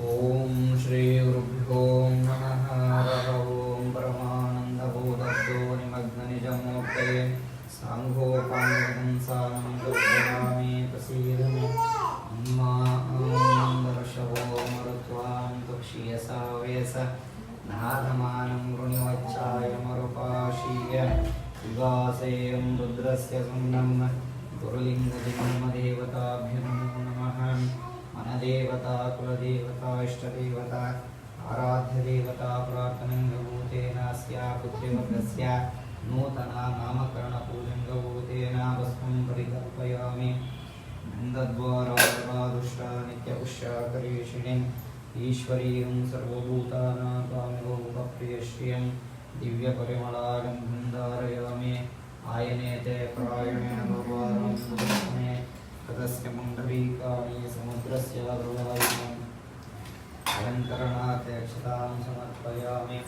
ಓಂ ಶ್ರೀ ಗುರುಭ್ಯೋ ನಮಃ. ಹರಃ ಓಂ ಪರಮಾನಂದಬೋಧೋ ನಿಮಗ್ನ ನಿಜಮೂರ್ತಯೇ ಸಾಂಘೋಪಾಂಸಾಂ ದುರ್ಗಯಾಮಿ ಪ್ರಸೀದಮಿ ಅಮ್ಮಾಂದರ್ಶವೋ ಮರುತ್ವಾಂ ತುಕ್ಷೀಯಸಾ ವಯಸ ನಾದಮಾನಂ ವೃಣಿವಚ್ಚಾಯ ಮರುಪಾಶೀಯ ವಿವಾಸೇಯಂ ರುದ್ರಸ್ಯ ಸುಮ್ನಂ ಗುರುಲಿಂಗಲಿಂಗಮದೇವತಾಭ್ಯೋ ನಮೋ ನಮಃ. मनदेवता कुलदेवता इष्टदेवता आराध्यदेवता प्रार्थनङ्गभूतेन अस्या पुत्र्यवर्गस्य नूतना नामकरणपूजङ्गभूतेन भस्मं परिकल्पयामि. नन्दद्वारादुष्टा नित्यपुष्याकरीषिणीम् ईश्वरीं सर्वभूतानां कामिगोपप्रियश्रियं दिव्यपरिमलागन्धं धारयामि. आयनेते प्रायणेन भगवान् बुधस्मे तदस्य मुण्डलीकानि समुद्रस्य प्रवाहिनम् अलङ्करणात् अक्षतां समर्पयामि.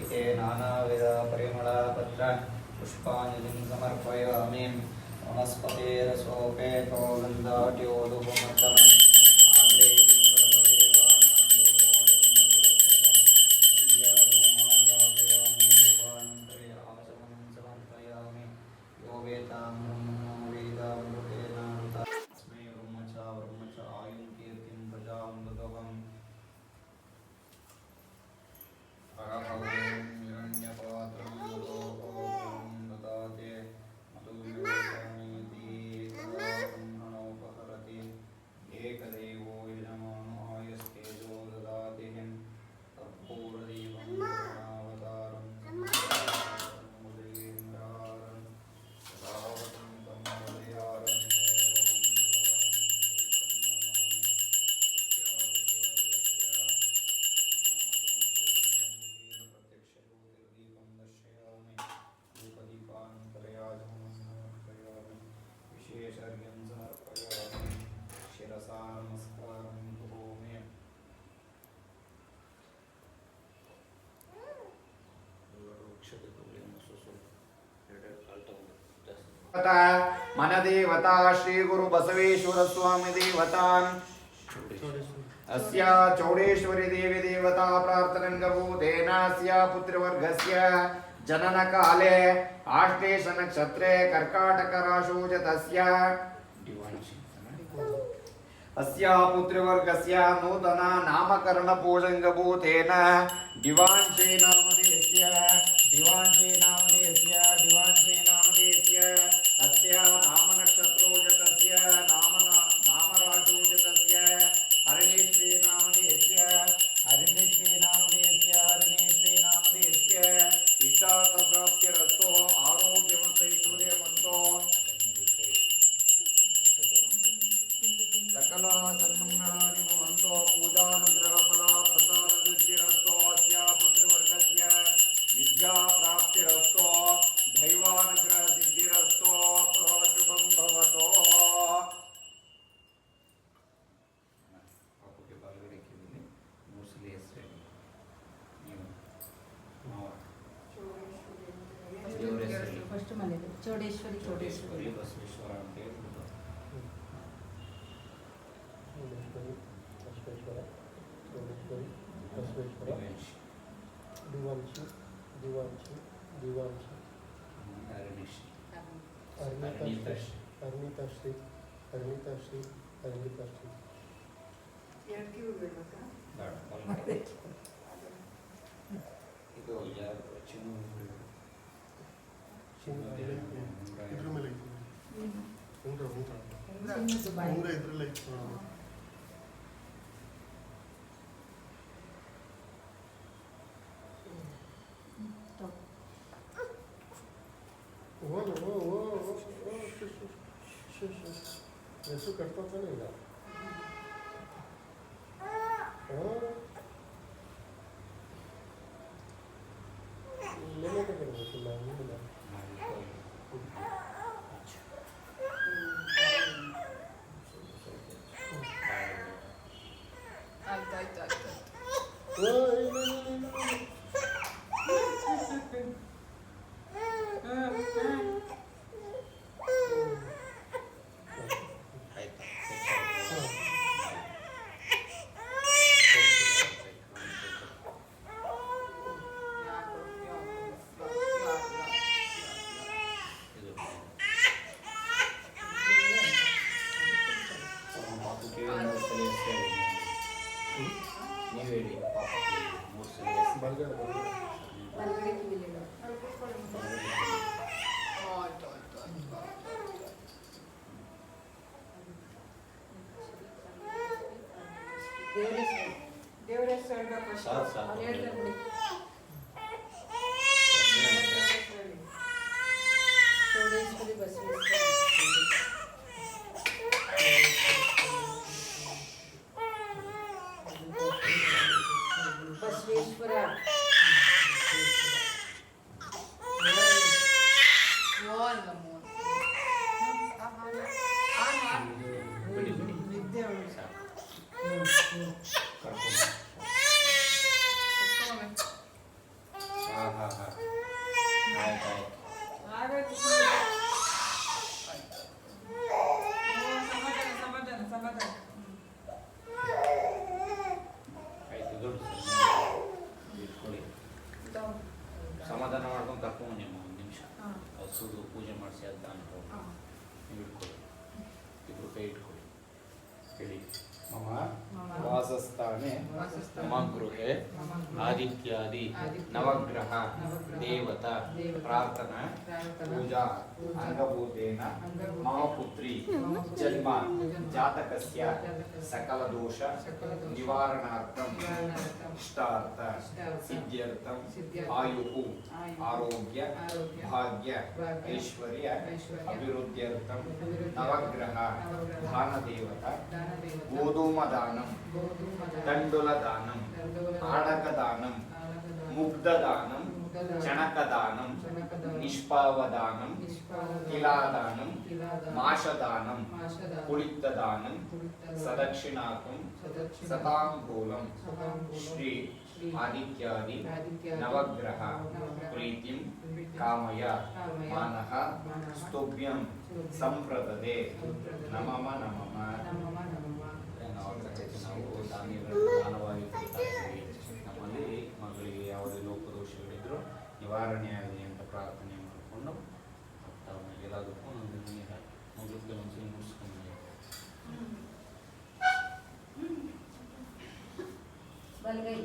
इते नानाविधपरिमळपत्र पुष्पाञ्जलिं समर्पयामि. वनस्पतेरसोपेतो गन्धाढ्योदुपमर्दनम् आग्रेयं सर्वदेवानां धूपोऽयं दिव्याधूमादापयामि. धूपानन्तरे आचमनं समर्पयामि. यो वेदां ब्रह्मणो वेदामृतेन मनदेवता श्री गुरु बसवेश्वर स्वामी देवतान् अस्या चौडेश्वरी देवी देवता प्रार्थनङ्गभूतेन अस्या पुत्रवर्गस्य जनन काले आश्लेष नक्षत्रे कर्काटक राशौ च तस्य अस्या पुत्रवर्गस्य नूतन नामकरण पूजङ्गभूतेन दिवांशे नामधेयस्य अस्या नामनक्षत्रो जतस्य नामराशौ जतस्य हरिणीश्री नामधेयस्य इष्टार्थप्राप्तिरस्तो आरोग्यमस्तैश्वर्यमस्तो सकल सन्मङ्गलानि भवन्तो पूजानुग्रहफल प्रसादसिद्धिरस्तो अस्या पुत्रवर्गस्य विद्याप्राप्तिरस्तो दैवानुग्रहसिद्धिरस्तो शुभं भवतो. ಫಸ್ಟ್ ಮನೆ ಚೌಡೇಶ್ವರಿ ಬಸವೇಶ್ವರ ಅಂತ ಹೇಳ್ಬಿಟ್ಟು ಅರ್ಣಿತಾಶ್ರೀ ಇದು ಇದ್ರ ಮೇಲೆ ಇದ್ರಲ್ಲ ಹೆಸರು ಕಟ್ತಾನೆ ಇಲ್ಲ. ಕಟ್ಬೇಕಿಲ್ಲ ಇಲ್ಲ ದೇವರ ಹೆಸರು ಹೇಳ್ಬೇಕು first. ಸಾಕು, ಸಾಕು. ಅವ್ರು ಹೇಳ್ತಾರೆ ಬಿಡಿ. ಚೌಡೇಶ್ವರಿ ಬಸವೇಶ್ವರ ಬಸವೇಶ್ವರ ಬಿಡಿ ಬಿಡಿ ನಿದ್ದೆ ಅವಳು. ಸಾಕು ಕರ್ಕೊಂಡು ಹಾಂ ಹಾಂ ಹಾಂ ಆಯ್ತು ಆಯ್ತು ಆಗೋಯ್ತು. ಸಮಾಧಾನ ಸಮಾಧಾನ. ಆಯ್ತು ದೊಡ್ಡ ಇಟ್ಕೊಳ್ಳಿ ಸಮಾಧಾನ ಮಾಡ್ಕೊಂಡು ಕರ್ಕೊಂಡು ನಿಮ್ಮ ಒಂದು ನಿಮಿಷ ಹಸುದು ಪೂಜೆ ಮಾಡಿಸಿ ಅಂತ ಅನ್ಕೊಂಡು ನೀವು ಇಟ್ಕೊಳ್ಳಿ ಇಬ್ರು ಕೈ ಇಟ್ಕೊಳ್ಳಿ ಹೇಳಿ ಮಮ ವಾಸಸ್ಥಾನೆ ಮಮ ಗೃಹೆ ಆದಿತ್ಯಾದಿ ನವಗ್ರಹ ದೇವತಾ ಪ್ರಾರ್ಥನಾ ಪೂಜಾ ಅಂಗಭೂತೇನ ಮಮ ಪುತ್ರಿ ಜನ್ಮ ಜಾತಕಸ್ಯ ಸಕಲ ದೋಷ ನಿವಾರಣಾರ್ಥಂ ಇಷ್ಟಾರ್ಥ ಸಿದ್ಧ್ಯರ್ಥಂ ಆಯುಃ ಆರೋಗ್ಯ ಭಾಗ್ಯ ಐಶ್ವರ್ಯ ಅಭಿವೃದ್ಧ್ಯರ್ಥಂ ನವಗ್ರಹ ದಾನ ದೇವತಾ ಗೋಧೂಮದಾನಂ ತಂಡುಲದಾನಂ ಆಡಕದಾನಂ ಮುಗ್ಧದಾನಂ ಚಣಕದಾನಂ ನಿಷ್ಪಾವದಾನಂ ತಿಲಾದಾನಂ ಮಾಷದಾನಂ ಕುಳಿತದಾನಂ ಸದಕ್ಷಿಣಾಕಂ ಸತಾಂಗೂಲಂ ಶ್ರೀ ಆದಿತ್ಯಾದಿ ನವಗ್ರಹ ಪ್ರೀತಿಂ ಕಾಮಯ ಮಾನಃ ಸ್ತುಭ್ಯಂ ಸಂಪ್ರದದೆ ನಮಮ ನಮಮ. ನಾವು ದಾನವಾಗಿ ಕೊಡ್ತಾ ಇದ್ದೀವಿ. ನಮ್ಮಲ್ಲಿ ಮಗಳಿಗೆ ಯಾವುದೇ ಲೋಪದೋಷಗಳಿದ್ರು ನಿವಾರಣೆ ಆಗಲಿ ಅಂತ ಪ್ರಾರ್ಥನೆ ಮಾಡಿಕೊಂಡು ಎಲ್ಲದಕ್ಕೂ ಒಂದು ನೀರು ಮಗಳಿಗೆ ಒಂದ್ಸಲ ಮುಗಿಸ್ಕೊಂಡು ಬಲಗೈ